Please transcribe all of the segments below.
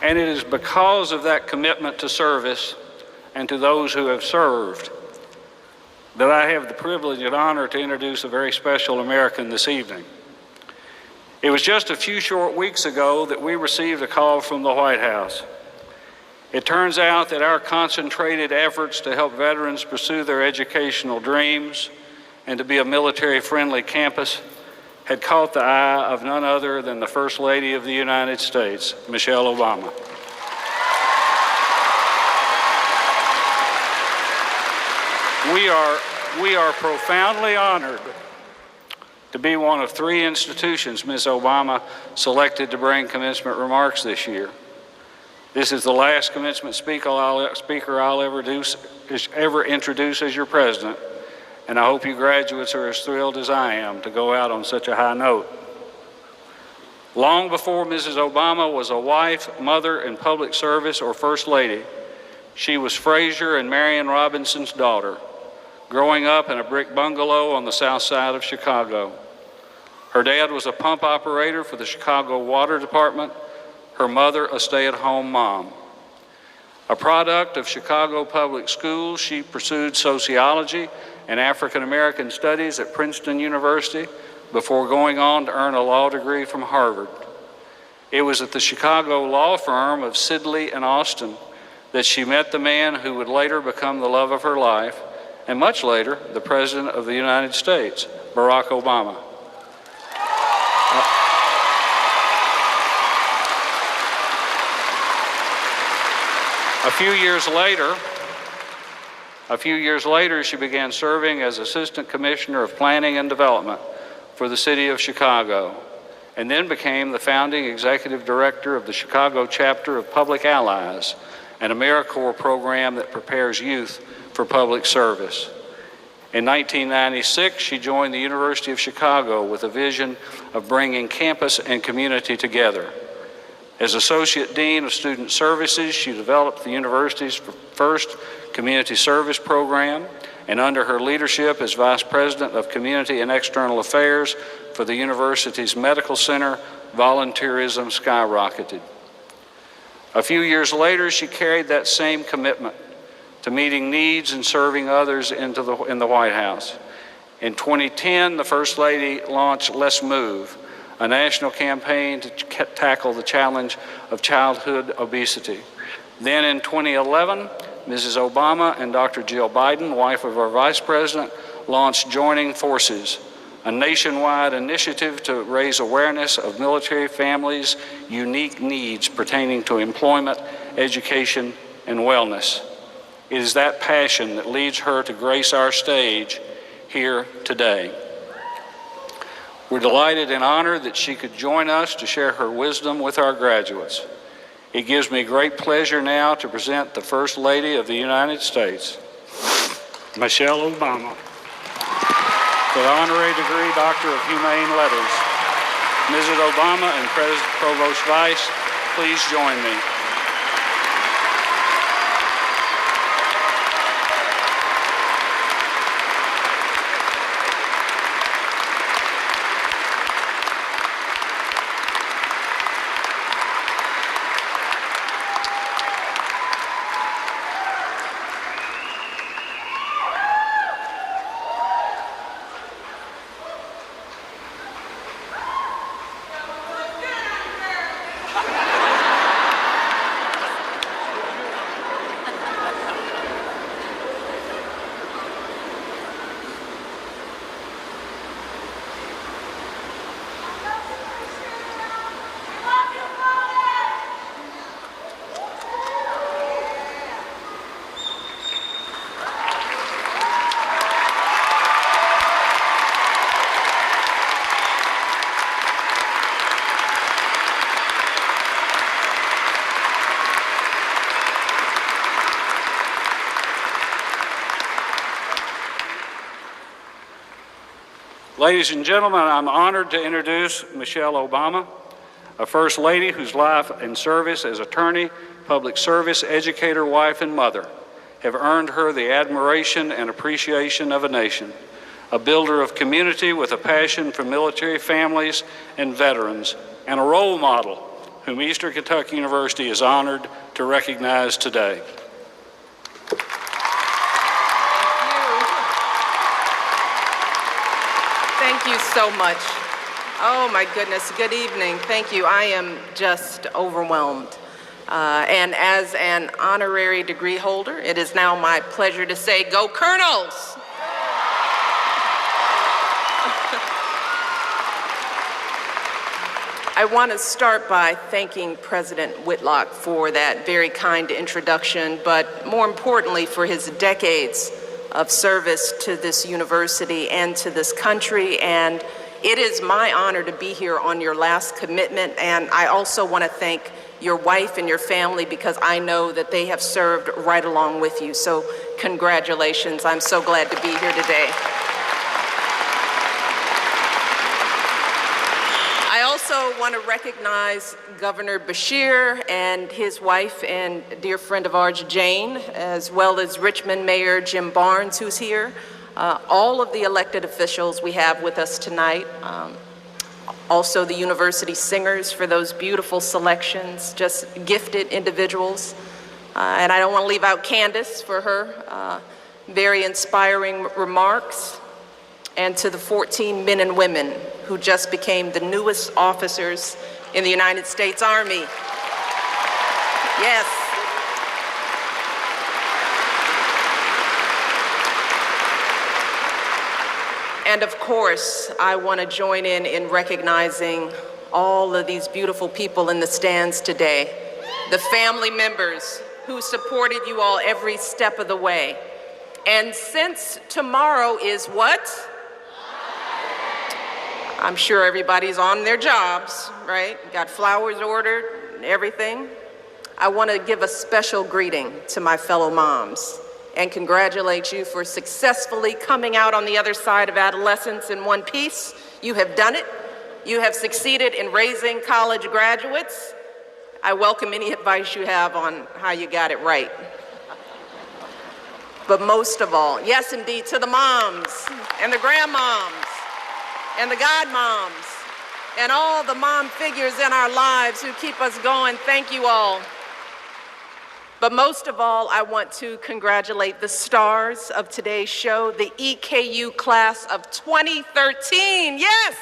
And it is because of that commitment to service and to those who have served that I have the privilege and honor to introduce a very special American this evening. It was just a few short weeks ago that we received a call from the White House. It turns out that our concentrated efforts to help veterans pursue their educational dreams and to be a military-friendly campus had caught the eye of none other than the First Lady of the United States, Michelle Obama. We are profoundly honored to be one of 3 institutions Ms. Obama selected to bring commencement remarks this year. This is the last commencement speaker I'll ever introduce as your president, and I hope you graduates are as thrilled as I am to go out on such a high note. Long before Mrs. Obama was a wife, mother, and public service or First Lady, she was Fraser and Marion Robinson's daughter, growing up in a brick bungalow on the south side of Chicago. Her dad was a pump operator for the Chicago Water Department, her mother a stay-at-home mom. A product of Chicago Public Schools, she pursued sociology and African American studies at Princeton University before going on to earn a law degree from Harvard. It was at the Chicago law firm of Sidley and Austin that she met the man who would later become the love of her life, and much later, the President of the United States, Barack Obama. A few years later, she began serving as Assistant Commissioner of Planning and Development for the City of Chicago, and then became the founding Executive Director of the Chicago chapter of Public Allies, an AmeriCorps program that prepares youth for public service. In 1996, she joined the University of Chicago with a vision of bringing campus and community together. As Associate Dean of Student Services, she developed the university's first community service program, and under her leadership as Vice President of Community and External Affairs for the university's Medical Center, volunteerism skyrocketed. A few years later, she carried that same commitment to meeting needs and serving others in the White House. In 2010, the First Lady launched Let's Move, a national campaign to tackle the challenge of childhood obesity. Then in 2011, Mrs. Obama and Dr. Jill Biden, wife of our Vice President, launched Joining Forces, a nationwide initiative to raise awareness of military families' unique needs pertaining to employment, education, and wellness. It is that passion that leads her to grace our stage here today. We're delighted and honored that she could join us to share her wisdom with our graduates. It gives me great pleasure now to present the First Lady of the United States, Michelle Obama, with the honorary degree Doctor of Humane Letters. Mrs. Obama and Provost Vice, please join me. Ladies and gentlemen, I'm honored to introduce Michelle Obama, a First Lady whose life and service as attorney, public service, educator, wife, and mother have earned her the admiration and appreciation of a nation, a builder of community with a passion for military families and veterans, and a role model whom Eastern Kentucky University is honored to recognize today. Thank you so much. Oh my goodness, good evening. Thank you. I am just overwhelmed. And as an honorary degree holder, it is now my pleasure to say, go Colonels! I want to start by thanking President Whitlock for that very kind introduction, but more importantly for his decades of service to this university and to this country. And it is my honor to be here on your last commitment. And I also want to thank your wife and your family because I know that they have served right along with you. So congratulations. I'm so glad to be here today. I also want to recognize Governor Beshear and his wife and dear friend of ours, Jane, as well as Richmond Mayor Jim Barnes, who's here. All of the elected officials we have with us tonight. Also the university singers for those beautiful selections, just gifted individuals. And I don't want to leave out Candace for her very inspiring remarks. And to the 14 men and women who just became the newest officers in the United States Army. Yes. And of course, I want to join in recognizing all of these beautiful people in the stands today, the family members who supported you all every step of the way. And since tomorrow is what? I'm sure everybody's on their jobs, right? Got flowers ordered and everything. I want to give a special greeting to my fellow moms and congratulate you for successfully coming out on the other side of adolescence in one piece. You have done it. You have succeeded in raising college graduates. I welcome any advice you have on how you got it right. But most of all, yes indeed, to the moms and the grandmoms and the godmoms and all the mom figures in our lives who keep us going, thank you all. But most of all, I want to congratulate the stars of today's show, the EKU class of 2013, yes!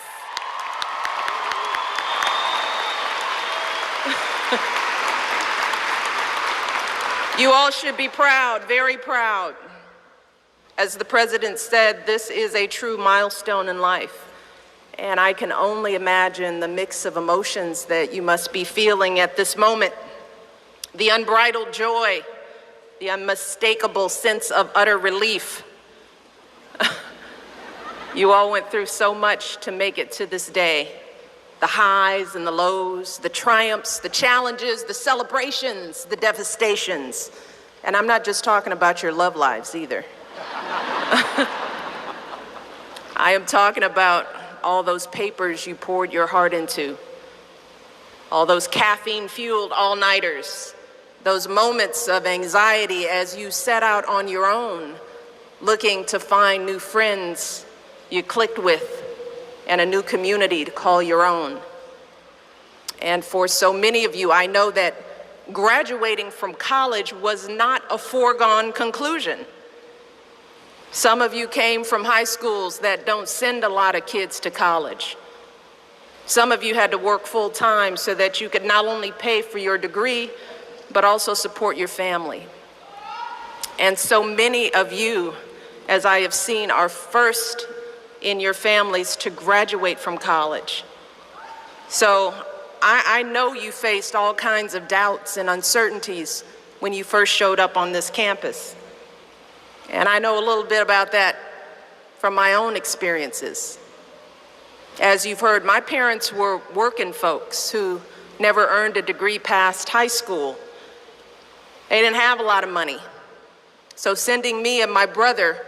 You all should be proud, very proud. As the president said, this is a true milestone in life. And I can only imagine the mix of emotions that you must be feeling at this moment. The unbridled joy, the unmistakable sense of utter relief. You all went through so much to make it to this day. The highs and the lows, the triumphs, the challenges, the celebrations, the devastations. And I'm not just talking about your love lives either. I am talking about all those papers you poured your heart into, all those caffeine-fueled all-nighters, those moments of anxiety as you set out on your own, looking to find new friends you clicked with and a new community to call your own. And for so many of you, I know that graduating from college was not a foregone conclusion. Some of you came from high schools that don't send a lot of kids to college. Some of you had to work full time so that you could not only pay for your degree, but also support your family. And so many of you, as I have seen, are first in your families to graduate from college. So I know you faced all kinds of doubts and uncertainties when you first showed up on this campus. And I know a little bit about that from my own experiences. As you've heard, my parents were working folks who never earned a degree past high school. They didn't have a lot of money. So sending me and my brother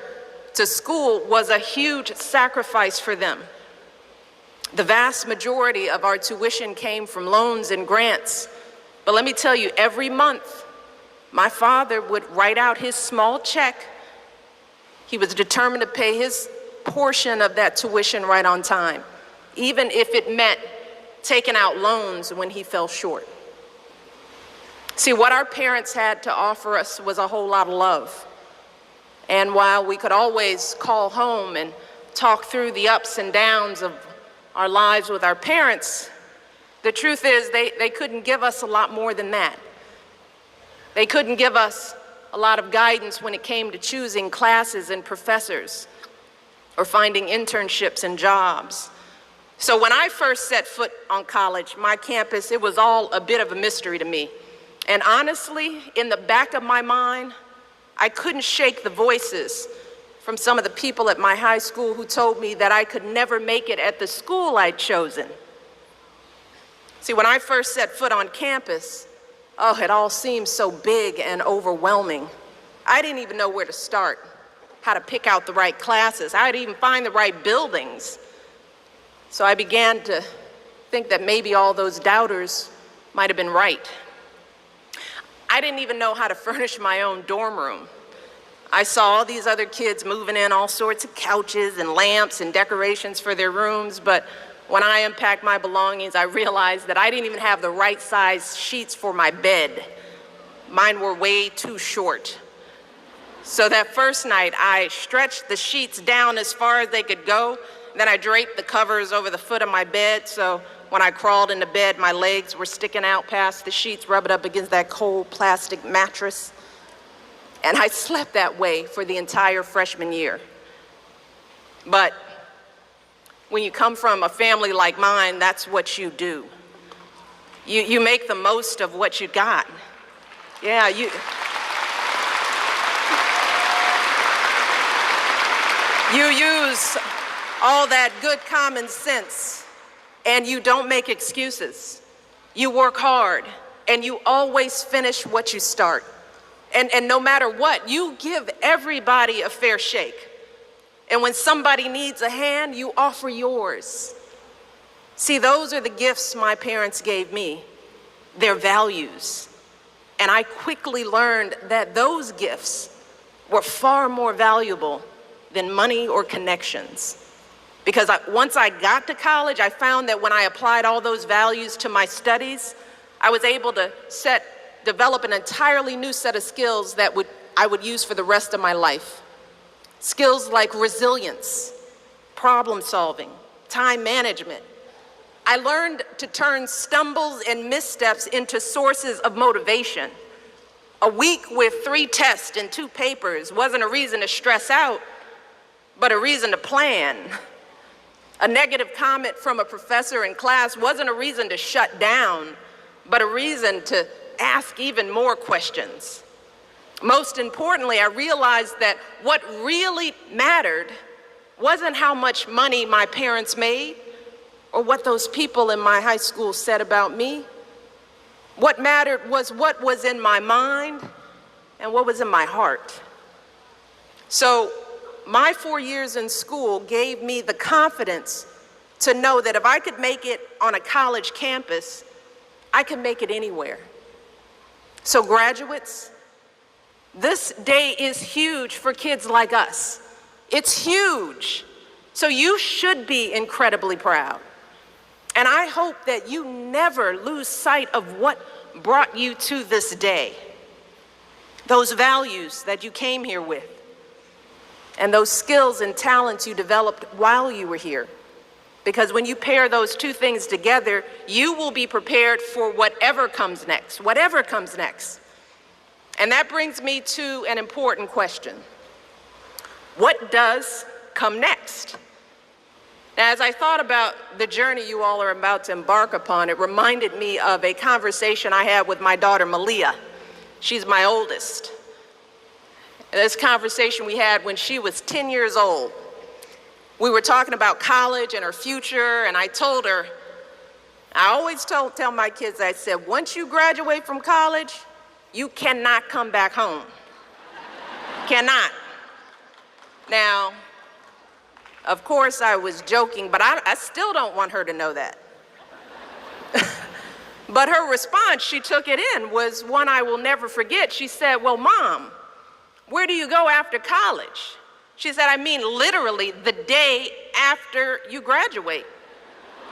to school was a huge sacrifice for them. The vast majority of our tuition came from loans and grants. But let me tell you, every month, my father would write out his small check. He was determined to pay his portion of that tuition right on time, even if it meant taking out loans when he fell short. See, what our parents had to offer us was a whole lot of love. And while we could always call home and talk through the ups and downs of our lives with our parents, the truth is they couldn't give us a lot more than that. They couldn't give us a lot of guidance when it came to choosing classes and professors or finding internships and jobs. So when I first set foot on college, my campus, it was all a bit of a mystery to me. And honestly, in the back of my mind, I couldn't shake the voices from some of the people at my high school who told me that I could never make it at the school I'd chosen. See, when I first set foot on campus, oh, it all seemed so big and overwhelming. I didn't even know where to start, how to pick out the right classes, how to even find the right buildings. So I began to think that maybe all those doubters might have been right. I didn't even know how to furnish my own dorm room. I saw all these other kids moving in all sorts of couches and lamps and decorations for their rooms, but when I unpacked my belongings, I realized that I didn't even have the right size sheets for my bed. Mine were way too short. So that first night, I stretched the sheets down as far as they could go, then I draped the covers over the foot of my bed, so when I crawled into bed, my legs were sticking out past the sheets, rubbing up against that cold plastic mattress. And I slept that way for the entire freshman year. But when you come from a family like mine, that's what you do. You make the most of what you got. Yeah, you use all that good common sense, and you don't make excuses. You work hard, and you always finish what you start. And no matter what, you give everybody a fair shake. And when somebody needs a hand, you offer yours. See, those are the gifts my parents gave me, their values. And I quickly learned that those gifts were far more valuable than money or connections. Because once I got to college, I found that when I applied all those values to my studies, I was able to develop an entirely new set of skills that I would use for the rest of my life. Skills like resilience, problem solving, time management. I learned to turn stumbles and missteps into sources of motivation. A week with 3 tests and 2 papers wasn't a reason to stress out, but a reason to plan. A negative comment from a professor in class wasn't a reason to shut down, but a reason to ask even more questions. Most importantly, I realized that what really mattered wasn't how much money my parents made or what those people in my high school said about me. What mattered was what was in my mind and what was in my heart. So my 4 years in school gave me the confidence to know that if I could make it on a college campus, I could make it anywhere. So graduates, this day is huge for kids like us. It's huge. So you should be incredibly proud. And I hope that you never lose sight of what brought you to this day. Those values that you came here with, and those skills and talents you developed while you were here. Because when you pair those 2 things together, you will be prepared for whatever comes next, whatever comes next. And that brings me to an important question. What does come next? Now, as I thought about the journey you all are about to embark upon, it reminded me of a conversation I had with my daughter, Malia. She's my oldest. This conversation we had when she was 10 years old. We were talking about college and her future, and I told her, I always tell my kids, I said, once you graduate from college, you cannot come back home. Cannot. Now, of course I was joking, but I still don't want her to know that. But her response, she took it in, was one I will never forget. She said, well, Mom, where do you go after college? She said, I mean literally the day after you graduate.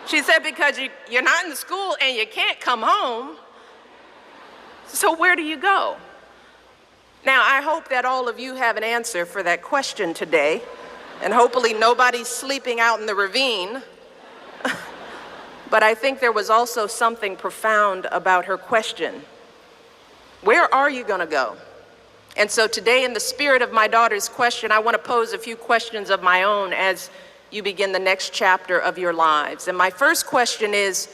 She said, because you're not in the school and you can't come home, so where do you go? Now, I hope that all of you have an answer for that question today, and hopefully nobody's sleeping out in the ravine. But I think there was also something profound about her question. Where are you going to go? And so today, in the spirit of my daughter's question, I want to pose a few questions of my own as you begin the next chapter of your lives. And my first question is,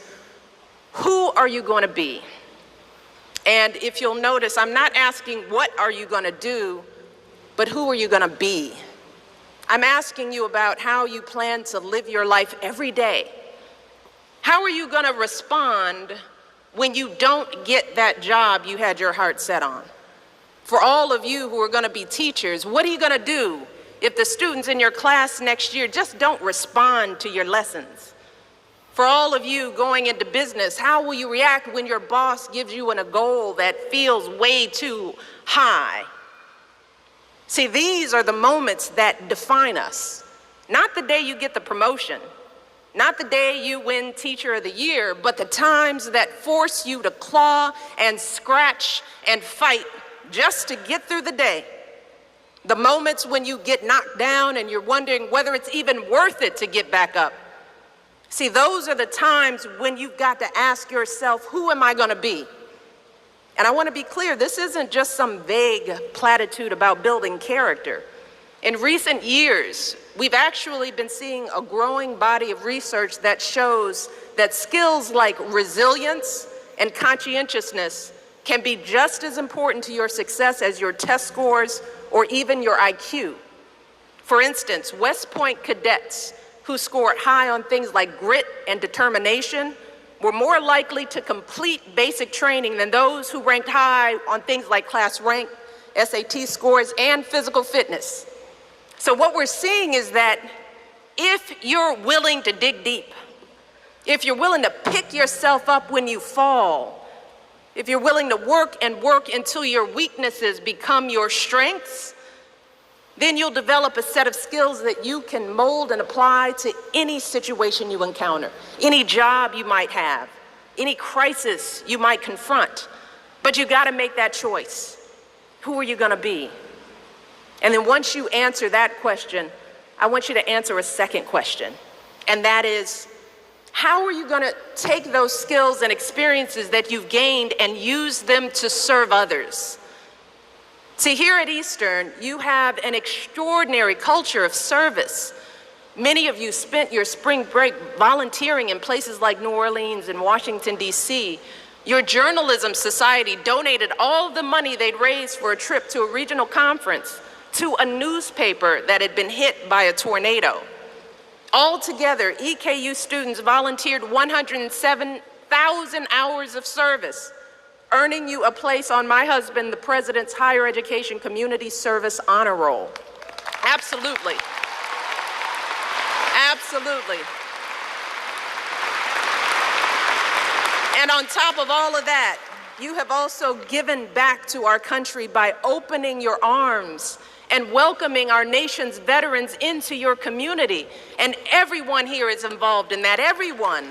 who are you going to be? And if you'll notice, I'm not asking what are you going to do, but who are you going to be? I'm asking you about how you plan to live your life every day. How are you going to respond when you don't get that job you had your heart set on? For all of you who are going to be teachers, what are you going to do if the students in your class next year just don't respond to your lessons? For all of you going into business, how will you react when your boss gives you a goal that feels way too high? See, these are the moments that define us. Not the day you get the promotion, not the day you win Teacher of the Year, but the times that force you to claw and scratch and fight just to get through the day. The moments when you get knocked down and you're wondering whether it's even worth it to get back up. See, those are the times when you've got to ask yourself, who am I going to be? And I want to be clear, this isn't just some vague platitude about building character. In recent years, we've actually been seeing a growing body of research that shows that skills like resilience and conscientiousness can be just as important to your success as your test scores or even your IQ. For instance, West Point cadets who scored high on things like grit and determination were more likely to complete basic training than those who ranked high on things like class rank, SAT scores, and physical fitness. So what we're seeing is that if you're willing to dig deep, if you're willing to pick yourself up when you fall, if you're willing to work and work until your weaknesses become your strengths, then you'll develop a set of skills that you can mold and apply to any situation you encounter, any job you might have, any crisis you might confront. But you got to make that choice. Who are you going to be? And then once you answer that question, I want you to answer a second question. And that is, how are you going to take those skills and experiences that you've gained and use them to serve others? See, here at Eastern, you have an extraordinary culture of service. Many of you spent your spring break volunteering in places like New Orleans and Washington, D.C. Your journalism society donated all the money they'd raised for a trip to a regional conference to a newspaper that had been hit by a tornado. Altogether, EKU students volunteered 107,000 hours of service, earning you a place on my husband, the President's Higher Education Community Service Honor Roll. Absolutely. Absolutely. And on top of all of that, you have also given back to our country by opening your arms and welcoming our nation's veterans into your community. And everyone here is involved in that, everyone.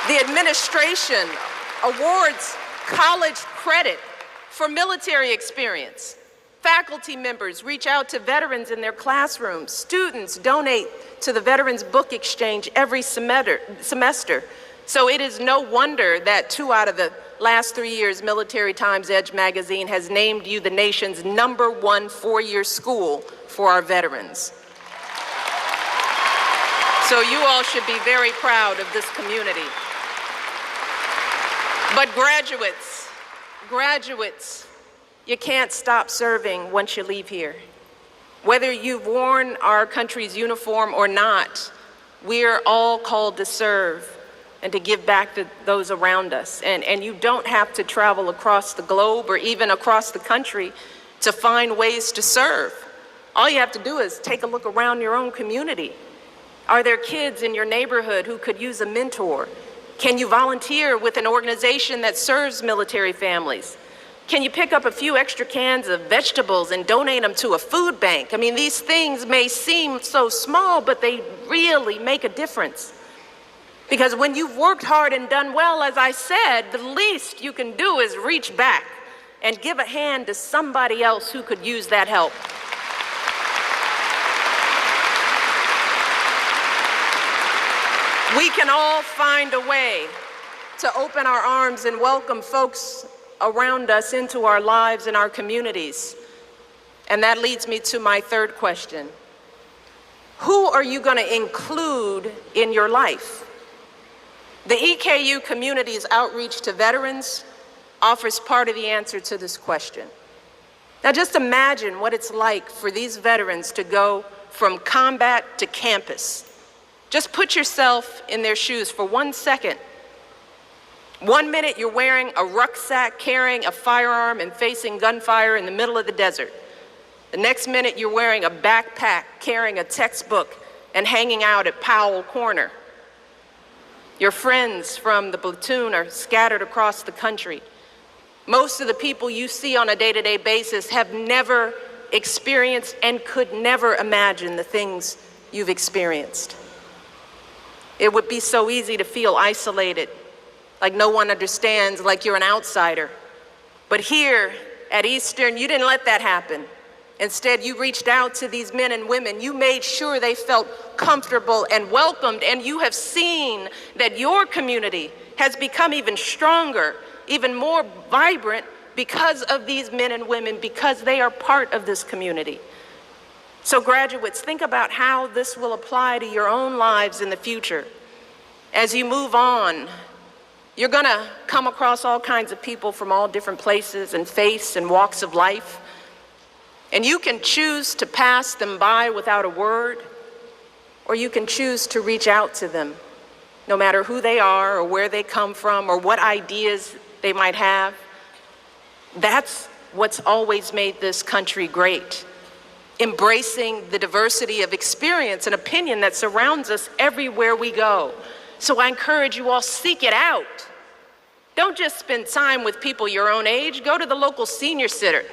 The administration awards college credit for military experience. Faculty members reach out to veterans in their classrooms. Students donate to the Veterans Book Exchange every semester. So it is no wonder that 2 out of the last 3 years, Military Times Edge magazine has named you the nation's #1 four-year school for our veterans. So you all should be very proud of this community. But graduates, you can't stop serving once you leave here. Whether you've worn our country's uniform or not, we're all called to serve and to give back to those around us. And you don't have to travel across the globe or even across the country to find ways to serve. All you have to do is take a look around your own community. Are there kids in your neighborhood who could use a mentor? Can you volunteer with an organization that serves military families? Can you pick up a few extra cans of vegetables and donate them to a food bank? I mean, these things may seem so small, but they really make a difference. Because when you've worked hard and done well, as I said, the least you can do is reach back and give a hand to somebody else who could use that help. We can all find a way to open our arms and welcome folks around us into our lives and our communities. And that leads me to my third question. Who are you going to include in your life? The EKU Community's outreach to veterans offers part of the answer to this question. Now just imagine what it's like for these veterans to go from combat to campus. Just put yourself in their shoes for 1 second. 1 minute you're wearing a rucksack, carrying a firearm and facing gunfire in the middle of the desert. The next minute you're wearing a backpack, carrying a textbook and hanging out at Powell Corner. Your friends from the platoon are scattered across the country. Most of the people you see on a day-to-day basis have never experienced and could never imagine the things you've experienced. It would be so easy to feel isolated, like no one understands, like you're an outsider. But here at Eastern, you didn't let that happen. Instead, you reached out to these men and women. You made sure they felt comfortable and welcomed, and you have seen that your community has become even stronger, even more vibrant because of these men and women, because they are part of this community. So graduates, think about how this will apply to your own lives in the future. As you move on, you're gonna come across all kinds of people from all different places and faiths and walks of life. And you can choose to pass them by without a word, or you can choose to reach out to them, no matter who they are or where they come from or what ideas they might have. That's what's always made this country great. Embracing the diversity of experience and opinion that surrounds us everywhere we go. So I encourage you all, seek it out. Don't just spend time with people your own age. Go to the local senior center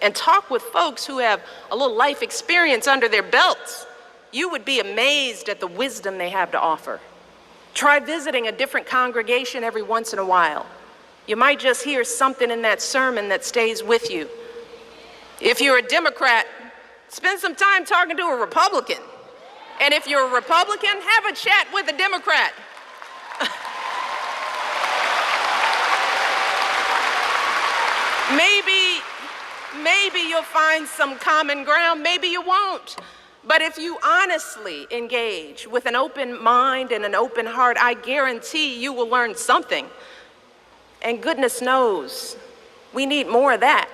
and talk with folks who have a little life experience under their belts. You would be amazed at the wisdom they have to offer. Try visiting a different congregation every once in a while. You might just hear something in that sermon that stays with you. If you're a Democrat, spend some time talking to a Republican. And if you're a Republican, have a chat with a Democrat. Maybe you'll find some common ground, maybe you won't. But if you honestly engage with an open mind and an open heart, I guarantee you will learn something. And goodness knows, we need more of that.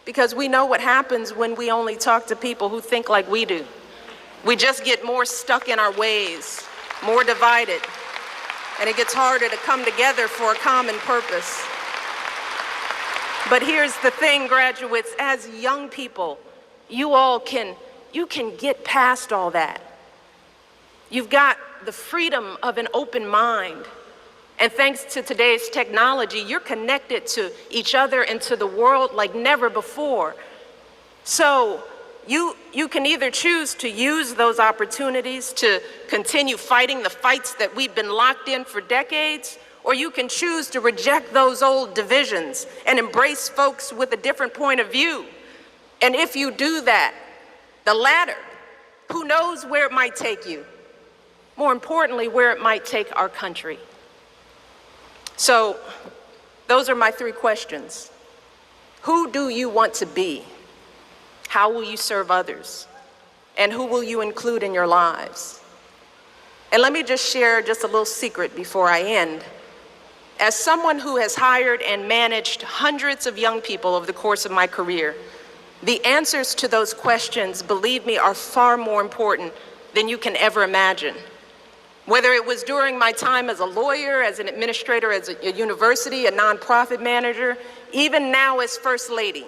Because we know what happens when we only talk to people who think like we do. We just get more stuck in our ways, more divided, and it gets harder to come together for a common purpose. But here's the thing, graduates, as young people, you can get past all that. You've got the freedom of an open mind. And thanks to today's technology, you're connected to each other and to the world like never before. So you can either choose to use those opportunities to continue fighting the fights that we've been locked in for decades, or you can choose to reject those old divisions and embrace folks with a different point of view. And if you do that, the latter, who knows where it might take you? More importantly, where it might take our country. So those are my three questions. Who do you want to be? How will you serve others? And who will you include in your lives? And let me just share just a little secret before I end. As someone who has hired and managed hundreds of young people over the course of my career, the answers to those questions, believe me, are far more important than you can ever imagine. Whether it was during my time as a lawyer, as an administrator, as a university, a nonprofit manager, even now as First Lady,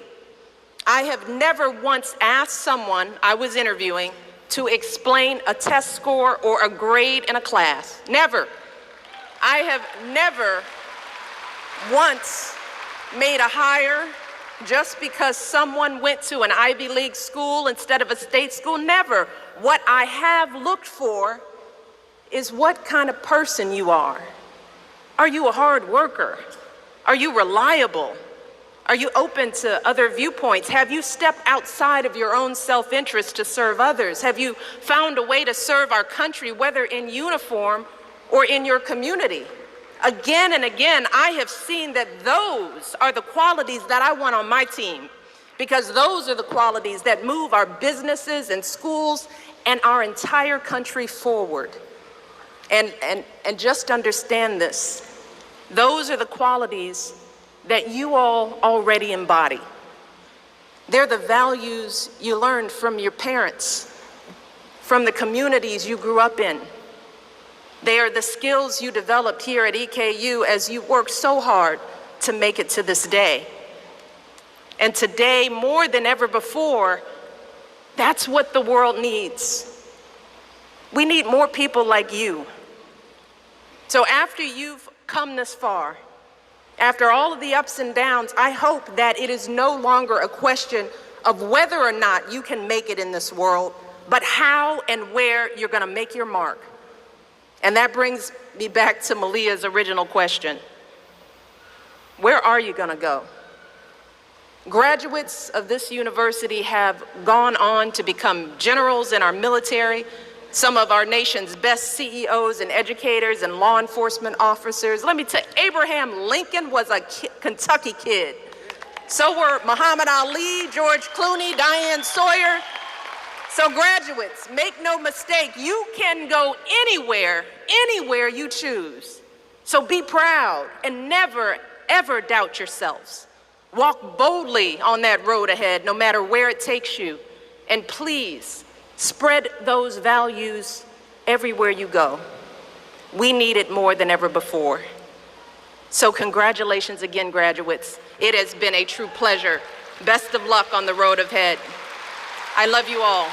I have never once asked someone I was interviewing to explain a test score or a grade in a class. Never. I have never once made a hire just because someone went to an Ivy League school instead of a state school. Never. What I have looked for is what kind of person you are. Are you a hard worker? Are you reliable? Are you open to other viewpoints? Have you stepped outside of your own self-interest to serve others? Have you found a way to serve our country, whether in uniform or in your community? Again and again, I have seen that those are the qualities that I want on my team, because those are the qualities that move our businesses and schools and our entire country forward. And just understand this. Those are the qualities that you all already embody. They're the values you learned from your parents, from the communities you grew up in. They are the skills you developed here at EKU as you worked so hard to make it to this day. And today, more than ever before, that's what the world needs. We need more people like you. So after you've come this far, after all of the ups and downs, I hope that it is no longer a question of whether or not you can make it in this world, but how and where you're going to make your mark. And that brings me back to Malia's original question. Where are you going to go? Graduates of this university have gone on to become generals in our military, some of our nation's best CEOs and educators and law enforcement officers. Let me tell you, Abraham Lincoln was a Kentucky kid. So were Muhammad Ali, George Clooney, Diane Sawyer. So graduates, make no mistake, you can go anywhere you choose. So be proud and never, ever doubt yourselves. Walk boldly on that road ahead, no matter where it takes you. And please, spread those values everywhere you go. We need it more than ever before. So congratulations again, graduates. It has been a true pleasure. Best of luck on the road ahead. I love you all.